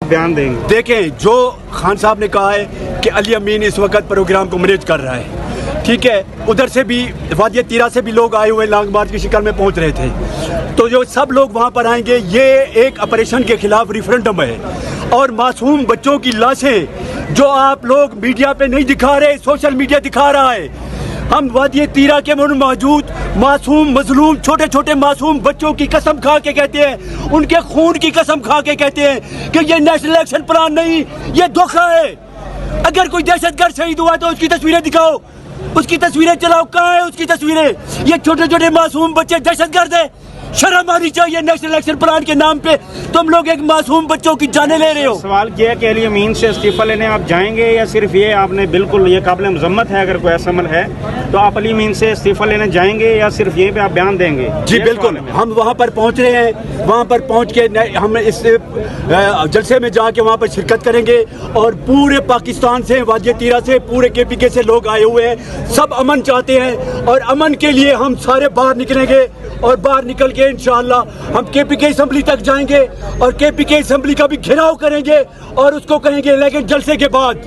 بیان دیں گے؟ دیکھیں، جو خان صاحب نے کہا ہے کہ علی امین اس وقت پروگرام کو مینیج کر رہا ہے، ٹھیک ہے، ادھر سے بھی وادی تیرا سے بھی لوگ آئے ہوئے لانگ مارچ کی شکل میں پہنچ رہے تھے، تو جو سب لوگ وہاں پر آئیں گے، یہ ایک آپریشن کے خلاف ریفرنڈم ہے، اور معصوم بچوں کی لاشیں جو آپ لوگ میڈیا پہ نہیں دکھا رہے، سوشل میڈیا دکھا رہا ہے، ہم وادی تیرا کے موجود معصوم مظلوم چھوٹے چھوٹے معصوم بچوں کی قسم کھا کے کہتے ہیں، ان کے خون کی قسم کھا کے کہتے ہیں کہ یہ نیشنل ایکشن پلان نہیں، یہ دھوکہ ہے۔ اگر کوئی دہشت گرد شہید ہوا تو اس کی تصویریں دکھاؤ، اس کی تصویریں چلاؤ، کہاں ہے اس کی تصویریں؟ یہ چھوٹے چھوٹے معصوم بچے دہشت گرد ہیں، شرم آنی چاہیے۔ نیشنل ایکشن پلان کے نام پہ تم لوگ ایک معصوم بچوں کی جانیں لے رہے ہو۔ سوال کیا کہ علی امین سے استعفیٰ لینے آپ جائیں گے، یا صرف یہ آپ نے بالکل یہ قابل مذمت ہے، اگر کوئی ایسا عمل ہے تو آپ علی امین سے استعفیٰ لینے جائیں گے، یا صرف یہ پہ آپ بیان دیں گے؟ جی بالکل، ہم وہاں پر پہنچ رہے ہیں، وہاں پر پہنچ کے ہم اس جلسے میں جا کے وہاں پر شرکت کریں گے، اور پورے پاکستان سے، وادی تیرا سے، پورے کے پی کے سے لوگ آئے ہوئے ہیں، سب امن چاہتے ہیں، اور امن کے لیے ہم سارے باہر نکلیں گے، اور باہر نکل کے انشاءاللہ ہم کے پی کے اسمبلی تک جائیں گے، اور کے پی کے اسمبلی کا بھی گھیراؤ کریں گے، اور اس کو کہیں گے لیکن جلسے کے بعد،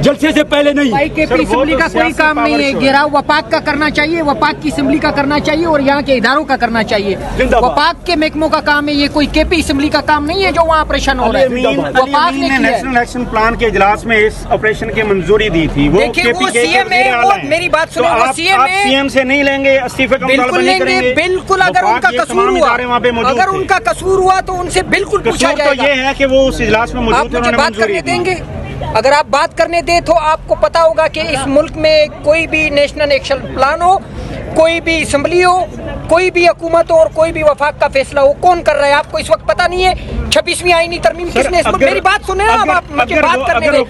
جلسے سے پہلے نہیں۔ بھائی کے پی اسمبلی کا کوئی کام نہیں ہے، گھیراؤ وفاق کا کرنا چاہیے، وفاق کی اسمبلی کا کرنا چاہیے، اور یہاں کے اداروں کا کرنا چاہیے۔ وفاق کے محکموں کا کام ہے، یہ کوئی کے پی اسمبلی کا کام نہیں ہے جو وہاں آپریشن ہو رہا ہے۔ وفاق نے نیشنل ایکشن پلان کے اجلاس میں اس آپریشن کی منظوری دی تھی، وہ سی ایم ہے، میری بات سنیں، وہ سی ایم سے نہیں لیں گے استعفے کا مطالبہ نہیں کریں گے؟ بالکل، اگر ان کا قصور ہوا، اگر ان کا قصور ہوا تو ان سے بالکل پوچھا جائے گا۔ تو یہ ہے کہ وہ اس اجلاس میں موجود آپ مجھے بات کرنے دیں گے؟ اگر آپ بات کرنے دیں تو آپ کو پتا ہوگا کہ اس ملک میں کوئی بھی نیشنل ایکشن پلان ہو، کوئی بھی اسمبلی ہو، کوئی بھی حکومت ہو، اور کوئی بھی وفاق کا فیصلہ ہو، کون کر رہا ہے آپ کو اس وقت پتا نہیں ہے؟ 26ویں آئینی ترمیم کس نے؟ میری بات سنیں نا، آپ مجھے بات کرنے دیں،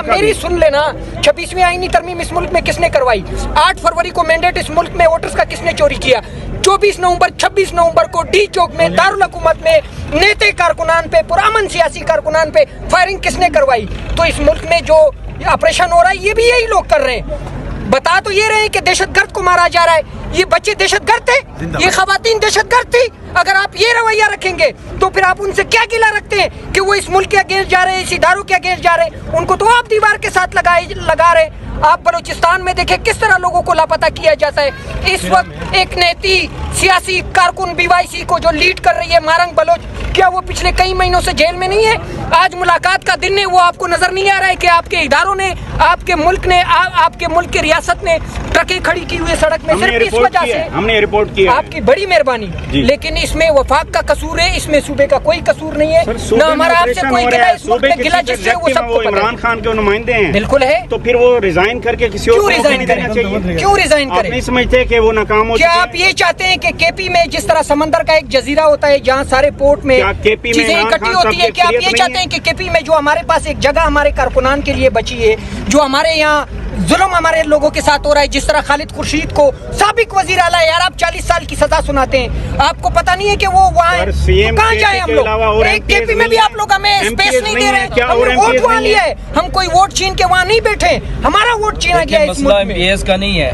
میری سن لینا۔ 26ویں آئینی ترمیم اس ملک میں کس نے کروائی؟ 8 فروری کو مینڈیٹ اس ملک میں ووٹرز کا کس نے چوری کیا؟ 24 نومبر 26 نومبر کو ڈی چوک میں دارالحکومت میں نیتے کارکنان پہ، پرامن سیاسی کارکنان پہ فائرنگ کس نے کروائی؟ تو اس ملک میں جو آپریشن ہو رہا ہے یہ بھی یہی لوگ کر رہے ہیں۔ بتا تو یہ رہے ہیں کہ دہشت گرد کو مارا جا رہا ہے، یہ بچے دہشت گرد تھے، یہ خواتین دہشت گرد تھی۔ اگر آپ یہ رویہ رکھیں گے تو پھر آپ ان سے کیا گلہ رکھتے ہیں کہ وہ اس ملک کے اگینسٹ جا رہے ہیں، اس اداروں کے اگینسٹ جا رہے ہیں؟ ان کو تو آپ دیوار کے ساتھ لگا رہے ہیں۔ آپ بلوچستان میں دیکھیں کس طرح لوگوں کو لاپتہ کیا جاتا ہے۔ اس وقت ایک نیتی سیاسی کارکن بی وائی سی کو جو لیڈ کر رہی ہے مارنگ بلوچ، کیا وہ پچھلے کئی مہینوں سے جیل میں نہیں ہے؟ آج ملاقات کا دن ہے، وہ آپ کو نظر نہیں آ رہا ہے کہ آپ کے اداروں نے، آپ کے ملک نے، آپ کے ملک کی ریاست نے ٹرکیں کھڑی کی ہوئی سڑک میں صرف اس وجہ سے؟ ہم نے رپورٹ کی، آپ کی بڑی مہربانی، لیکن اس میں وفاق کا قصور ہے، اس میں صوبے کا کوئی قصور نہیں ہے، نہ ہمارا آپ سے کوئی گلہ، اس ملک میں گلہ جس سے وہ سب کو پتہ ہے۔ عمران خان کے نمائندے ہیں، بالکل ہے، تو پھر وہ ریزائن کر کے کسی اور کو نہیں دینا چاہیے؟ کیوں ریزائن کریں؟ آپ نہیں سمجھتے کہ وہ ناکام ہو؟ کیا آپ یہ چاہتے ہیں کہ کے پی میں جس طرح سمندر کا ایک جزیرہ ہوتا ہے جہاں سارے پورٹ میں چیزیں اکٹھی ہوتی ہیں، کیا آپ یہ چاہتے ہیں کہ کے پی میں جو ہمارے پاس ایک جگہ ہمارے کارکنان کے لیے بچی ہے، جو ہمارے یہاں ظلم ہمارے لوگوں کے ساتھ ہو رہا ہے، جس طرح خالد خورشید کو سابق وزیر اعلیٰ، یار آپ 40 سال کی سزا سناتے ہیں، آپ کو پتہ نہیں ہے کہ وہ وہاں کہاں جائیں ہم لوگ؟ ایک کے پی میں بھی آپ لوگ ہمیں اسپیس نہیں دے رہے، ہم نے ووٹ وہاں لیا ہے، ہم کوئی ووٹ چھین کے وہاں نہیں بیٹھے، ہمارا ووٹ چھینا گیا ہے۔ مسئلہ ایم پی ایس کا نہیں ہے،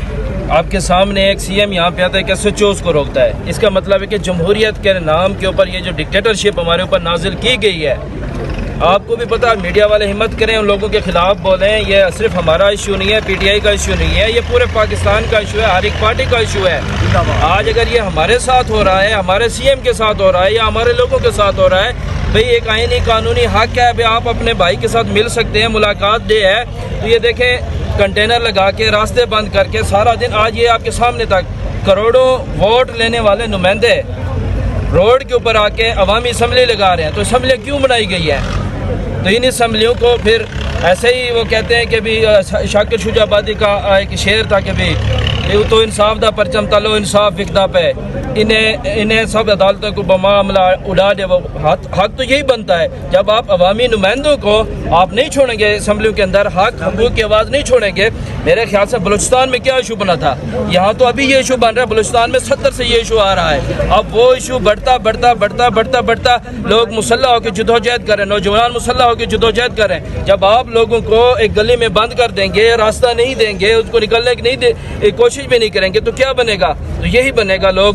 آپ کے سامنے ایک سی ایم یہاں پہ آتا ہے کہ سچوز کو روکتا ہے، اس کا مطلب ہے کہ جمہوریت کے نام کے اوپر یہ جو ڈکٹیٹرشپ ہمارے اوپر نازل کی گئی ہے، آپ کو بھی پتا، میڈیا والے ہمت کریں ان لوگوں کے خلاف بولیں، یہ صرف ہمارا ایشو نہیں ہے، پی ٹی آئی کا ایشو نہیں ہے، یہ پورے پاکستان کا ایشو ہے، ہر ایک پارٹی کا ایشو ہے۔ آج اگر یہ ہمارے ساتھ ہو رہا ہے، ہمارے سی ایم کے ساتھ ہو رہا ہے، یا ہمارے لوگوں کے ساتھ ہو رہا ہے، بھئی ایک آئینی قانونی حق ہے، بھئی آپ اپنے بھائی کے ساتھ مل سکتے ہیں، ملاقات دے ہے، تو یہ دیکھیں کنٹینر لگا کے راستے بند کر کے سارا دن، آج یہ آپ کے سامنے تک کروڑوں ووٹ لینے والے نمائندے روڈ کے اوپر آ کے عوامی اسمبلی لگا رہے ہیں، تو اسمبلی کیوں بنائی گئی ہے؟ تو ان اسمبلیوں کو پھر ایسے ہی وہ کہتے ہیں کہ بھی شاکر شجاع آبادی کا ایک شعر تھا کہ بھی تو انصاف دا پرچم تلو انصاف وکدا پہ، انہیں سب عدالتوں کو بمعاملہ اڑا دے، وہ حق تو یہی بنتا ہے جب آپ عوامی نمائندوں کو آپ نہیں چھوڑیں گے اسمبلیوں کے اندر، حق حقوق کی آواز نہیں چھوڑیں گے۔ میرے خیال سے بلوچستان میں کیا ایشو بنا تھا، یہاں تو ابھی یہ ایشو بن رہا ہے، بلوچستان میں 70 سے یہ ایشو آ رہا ہے، اب وہ ایشو بڑھتا لوگ مسلح ہو کے جدوجہد کریں، نوجوان مسلح ہو کے جدوجہد کریں۔ جب آپ لوگوں کو ایک گلی میں بند کر دیں گے، راستہ نہیں دیں گے، اس کو نکلنے کی کوشش بھی نہیں کریں گے، تو کیا بنے گا؟ تو یہی بنے گا، لوگ